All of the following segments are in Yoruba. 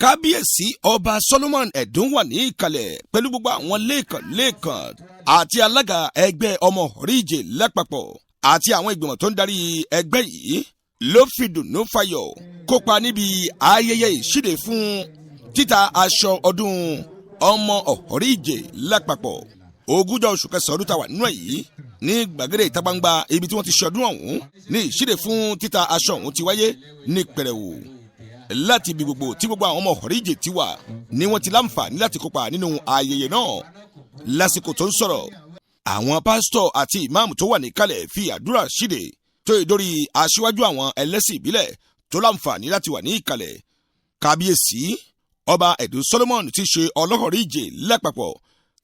kábíyèsí ọba Solomon Ẹ̀dùn wà ní ìkàlẹ̀ pẹ̀lú gbogbo àwọn lẹ́ẹ̀kan àti alága ẹgbẹ́ ọmọ Oríje lápapọ̀ àti àwọn ìgbìmọ̀ tó ń darí ẹgbẹ́ yìí ló fi dùnnú fayọ̀ kópa níbi ayẹyẹ ìṣíde fún títa aṣọ ọdún ọmọ Oríje lápapọ̀ ogúnjọ́ oṣù kẹsàn-án ọdún tàwa nínú èyí ní gbàgede ìta gbangba ibi tí wọ́n ti ṣe ọdún ọ̀hún ní ìṣíde fún títa aṣọ ọ̀hún ti wáyé ní pẹrẹwu láti ibi gbogbo tí gbogbo àwọn ọmọ Oríje ti wà ni wọ́n ti láǹfààní láti kópa nínú ayẹyẹ náà. Lásìkò tó ń sọ̀rọ̀ àwọn pásítọ̀ àti ìmáàmù tó wà níkàlẹ̀ fi àdúrà ṣíde tó ìdórí aṣíwájú àwọn ẹlẹ́sìn ìbílẹ̀ tó láǹfààní láti wà ní ìkàlẹ̀. Kábíyèsí ọba Ẹ̀dùn Solomon ti ṣe Oríje lápapọ̀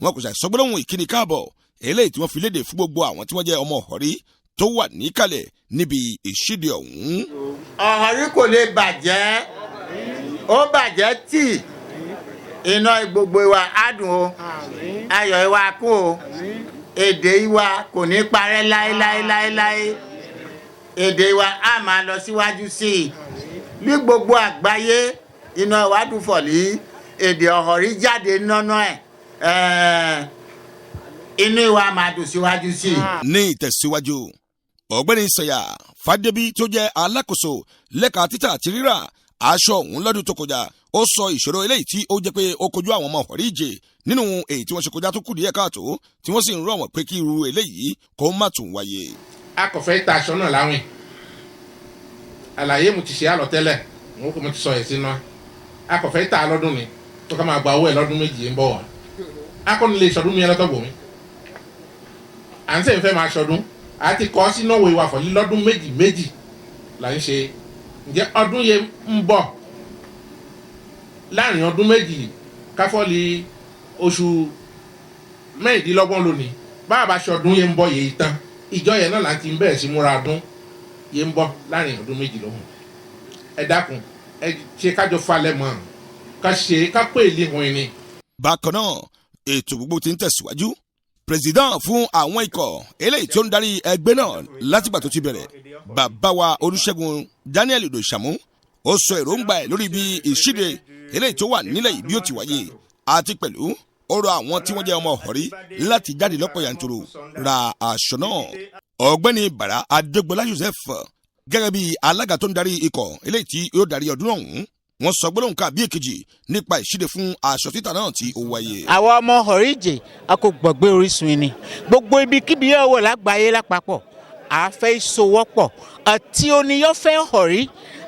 wọn kò ṣàìsọ gbólóhùn ìkíni káàbọ̀ eléyìí tí wọ́n fi léde fún gbogbo àwọn tí wọ́n jẹ́ ọmọ Ọ̀họ̀rí tó wà níkàlẹ̀ níbi ìṣíde ọ̀hún. Ọ̀họ̀rí kò lè bàjẹ́ ó bàjẹ́ tì iná gbogbo wa adùn o ayọ̀ ìwà kú o èdè ìwà kò ní parẹ́ láéláéláéláé èdè ìwà á máa lọ síwájú sí i bí gbogbo àgbáyé iná ìwádùn fọ̀lì èdè Ọ̀họ̀rí jáde nánà ẹ̀ inú ìwà máa dùn síwájú sí i. ní ìtẹ̀síwájú ọ̀gbẹ́ni Sọ̀yà Fádébí tó jẹ́ alákòóso lẹ́ka títà àti rírà aṣọ ọ̀hún lọ́dún tó kọjá ó sọ ìṣòro eléyìí tí ó jẹ́ pé ó kojú àwọn ọmọ Oríje nínú èyí tí wọ́n ṣe kọjá tó kù díẹ̀ káàtó tí wọ́n sì ń rọ̀ wọ́n pé kí irú eléyìí kó má tún wáyé. a kò fẹ́ ta aṣọ náà láwìn àlàyé mo ti ṣe àlọ́ tẹ́lẹ̀ mo ti sọ ẹ̀ sínú a kò fẹ́ ta lọ́dún ni tó ká máa gba owó ẹ̀ lọ́dún méjì ń bọ̀ wá a kò ní lè ṣọdún mi ẹlọ́tọ̀gbọ̀ mi à ń sẹ́yìn fẹ́ máa ṣọdún a ti kọ́ sínú òwe wa fọ̀ lọ́dún méjì là ń ṣe ǹjẹ́ ọdún yẹn ń bọ̀ láàrin ọdún méjì káfọ́lì oṣù mẹ́rìndínlọ́gbọ̀n lónìí bá a bá ṣe ọdún yẹn ń bọ̀ yìí tán ìjọ yẹn náà láti ń bẹ̀rẹ̀ sí múra ọdún yẹn ń bọ̀ láàrin ọdún méjì lóhùn ẹ dákun ẹ ṣe kájọ falẹ̀ mọ́ ká pé èlé hùn ni. bákan náà ètò gbogbo ti ń tẹ̀síwájú president fún àwọn ikọ̀ eléyìí tí ó ń darí ẹgbẹ́ náà látìgbà tó ti bẹ̀rẹ̀ bàbá wa Olúṣẹ́gun Daniel Odòṣàmú ó sọ èròǹgbà ẹ̀ lórí bí ìṣíde eléyìí tó wà nílẹ̀ yìí bí ó ti wáyé àti pẹ̀lú ọ̀rọ̀ àwọn tí wọ́n jẹ́ ọmọ Ọ̀họ̀rí láti jáde lọ́pọ̀ yanturu ra aṣọ náà. ọ̀gbẹ́ni Bàrà Adégbọlá Joseph gẹ́gẹ́ bí alága tó ń darí ikọ̀ eléyìí tí yóò darí ọdún ọ̀hún wọ́n sọ gbólóhùn ká bí èkejì nípa ìṣíde fún aṣọ títà náà tí ó wáyé. àwa ọmọ Oríje a kò gbàgbé orísun ni gbogbo ibikíbi yóò wò lágbàáyé lápapọ̀ a fẹ́ ìsowọ́pọ̀ àti oníyọ́ fẹ́ Ọ̀họ̀rí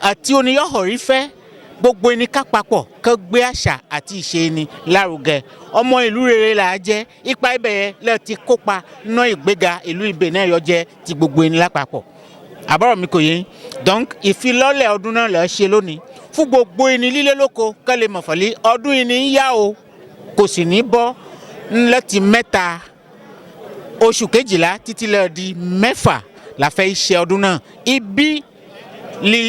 àti oníyọ́ Ọ̀họ̀rí fẹ́ gbogbo ẹni ká papọ̀ kó gbé àṣà àti ìṣe ni lárugẹ ọmọ ìlú rere là á jẹ́ ipa ibẹ̀ yẹn lẹ́ẹ̀ ti kópa ná ìgbéga ìlú ibẹ̀ náà yọ jẹ́ ti gbogbo ẹni lápapọ̀ àbọ̀rọ̀ mi kò yé donc ìfilọ́lẹ̀ ọdún náà lọ́ọ́ ṣe lónìí fún gbogbo ẹni líle lóko kẹ́lẹ́ mọ̀fọ́lí ọdún yìí ní í yá o kò sì ní bọ́ láti mẹ́ta oṣù kejìlá títí lọ di mẹ́fà la fẹ́ ṣe ọdún náà ibi li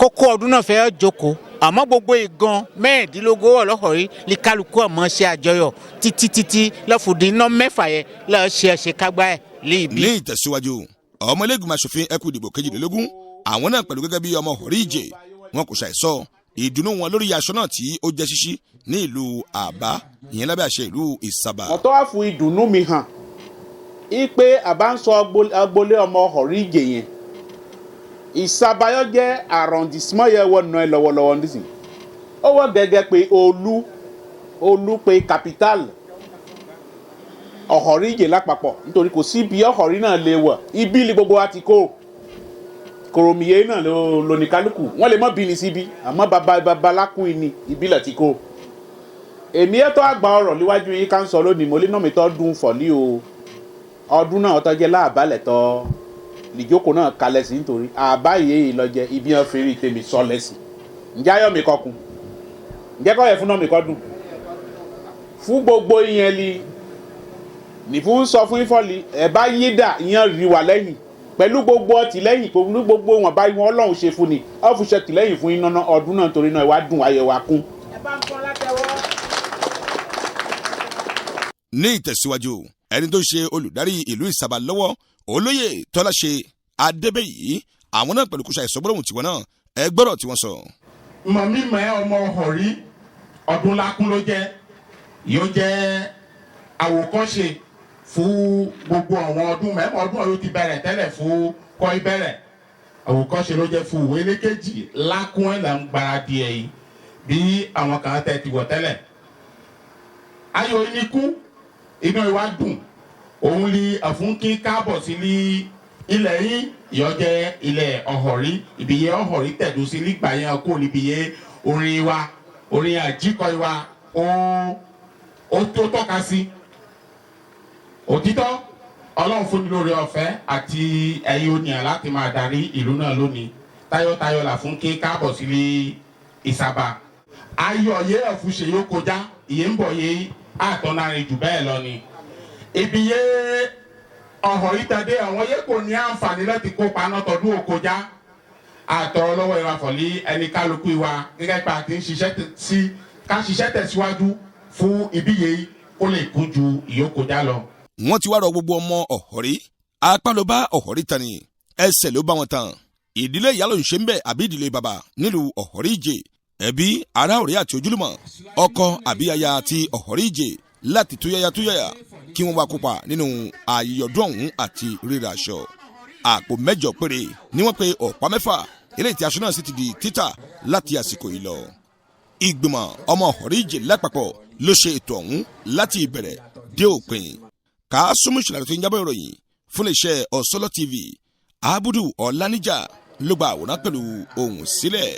kókó ọdún náà fẹ́ jókòó àmọ́ gbogbo ìgan mẹ́rìndínlógún Ọ̀họ̀rí ní kálukú ọmọ ṣe àjọyọ̀ títí lọ́fùdí iná mẹ́fà yẹn lọ́ọ́ ṣe àṣekágbá ẹ̀ léèbí. ní ìtẹ̀síwájú ọmọlẹ́gbìmọ̀ aṣòfin ẹkùn ìdìbò kejìlélógún àwọn náà pẹ̀lú gẹ́gẹ́ bí ọmọ Oríje wọn kò ṣàìsọ ìdùnnú wọn lórí aṣọ náà tí ó jẹ́ ṣíṣí ní ìlú Àbá ìyẹn lábẹ́ àṣẹ ìlú Ìsàbà. mo tọ́ wá fún ìdùnnú mi hàn ipe àbá ń sọ agboolé ọmọ Oríje yẹn Ìsàbà jẹ́ arrondissement yẹn wọ́n nà ẹ́ lọ́wọ́lọ́wọ́ nísìnyí ó wọ́n gẹ́gẹ́ pé olú pé capital Ọ̀họ̀ríje lápapọ̀ nítorí kò sí ibi Ọ̀họ̀rí náà lè wọ̀ ibi ni gbogbo wa ti kó kòròmìyé náà ló ní kálukú wọ́n lè mọ́ bí ní síbi àmọ́ babalákùn ni ìbílẹ̀ ti kó èmi ẹ̀tọ́ àgbà ọ̀rọ̀ níwájú yín ká ń sọ lónìí mo lé náà mi tọ́ dún fọ̀lí o ọdún náà ọtọ́ jẹ́ láàbálẹ̀ tọ́ nìjókòó náà kalẹ̀ sí nítorí àbáyé ìlọjẹ ibi hàn fèrè tèmi sọ lẹ́sìn ǹjẹ́ ayọ̀ mi kọkun ǹjẹ́ kọ́ yẹ fún náà mi kọ́ dùn fún gbogbo ìyẹn li nìfún sọ fún ìfọ̀lì ẹ̀ bá yé dà ìyẹn rí wà lẹ́yìn pẹ̀lú gbogbo ọtìlẹ́yìn pẹ̀lú gbogbo wọn bá wọn Ọlọ́run ṣe fún ni ọ fi ṣe tìlẹ́yìn fún iná ọdún náà torí náà ìwà dùn ayọ̀ wa kún. ẹ bá ń kọ́ látẹ̀wọ́. ní ìtẹ̀síwájú ẹni tó ṣe olùdarí ìlú Ìsàbà lọ́wọ́ olóyè Tọ́láṣe Adébẹ́yì àwọn náà pẹ̀lú kúṣà ìsọgbọ́lọ́hùn tiwọn náà ẹ gbọ́dọ̀ tí wọ́n sọ. mọ̀mímẹ́ ọmọ ọ̀họ̀rí Ọdúnlákún ló jẹ́ yóò jẹ́ àwòkọ́ṣe fún gbogbo àwọn ọdún mẹ́mọ́ ọdún ọ̀yọ́ ti bẹ̀rẹ̀ tẹ́lẹ̀ fún kọ́ ìbẹ̀rẹ̀ àwòkọ́ṣe ló jẹ́ fún ìwé lékejì lákún ẹ̀ là ń gbáradì ẹ̀ yìí bí àwọn kan tẹ̀ ti wọ̀ tẹ́lẹ̀ ayọ̀ inikú inú ìwà dùn òun ni àfúnkí káàbọ̀ sí ní ilẹ̀ yìí ìyọ́jẹ́ ilẹ̀ ọ̀họ̀rí ìbíyẹ ọ̀họ̀rí tẹ̀dó sí nígbà yẹn kó níbíyẹ orin wa orin àjíkọ́ wa ó tó tọ́ka sí òtítọ́ ọlọ́run fún mi lórí ọ̀fẹ́ àti ẹ̀yin oníyàn láti máa darí ìlú náà lónìí tayọ̀tayọ̀ là fún kí káàbọ̀ sí ní ìsàbà ayọ̀ yẹ ẹ̀fúnṣe yóò kọjá ìyẹn ń bọ̀ yẹ àtọ́narin jù bẹ́ẹ̀ lọ ni ìbíyẹ ọ̀họ̀rí tẹ̀dé àwọn yẹ kò ní àǹfààní láti kópa náà tọdún òkọjá àtọ̀rọ̀ lọ́wọ́ ìwà fọ̀lí ẹni kálukú ìwà gẹ́gẹ́ bá a ti ń ṣiṣẹ́ tẹ̀síwájú fún ìbíyẹ kó lè kún ju ìyókòjá lọ. wọ́n ti wá rọ gbogbo ọmọ ọ̀họ̀rí apá ló bá ọ̀họ̀rí tani ẹsẹ̀ ló bá wọn tán ìdílé ìyá ló ń ṣe ń bẹ̀ àbí ìdílé bàbá nílùú ọ̀họ̀rí ìjè ẹbí ará ọ̀rẹ́ àti ojúlùmọ̀ ọkọ àbí aya àti ọ̀họ̀rí ìjè láti túyáyá kí wọ́n wá kópa nínú ayẹyẹ ọdún ọ̀hún àti rírà aṣọ àpò 8 péré ni wọ́n pe ọ̀pá 6 eléyìí tí aṣọ náà sì ti di títà láti àsìkò yìí lọ. ìgbìmọ̀ ọmọ ọ̀họ̀rí ìjè lápapọ̀ ló ṣe ètò ọ̀hún láti ìbẹ̀rẹ̀ dé òpin. ká súnmọ́ ìṣẹ̀lẹ̀ tó ń jábọ̀ ìròyìn fún iléeṣẹ́ Ọ̀sọ́lọ́ TV Abudu Ọláníjà ló gba àwòrán pẹ̀lú ohùn sílẹ̀.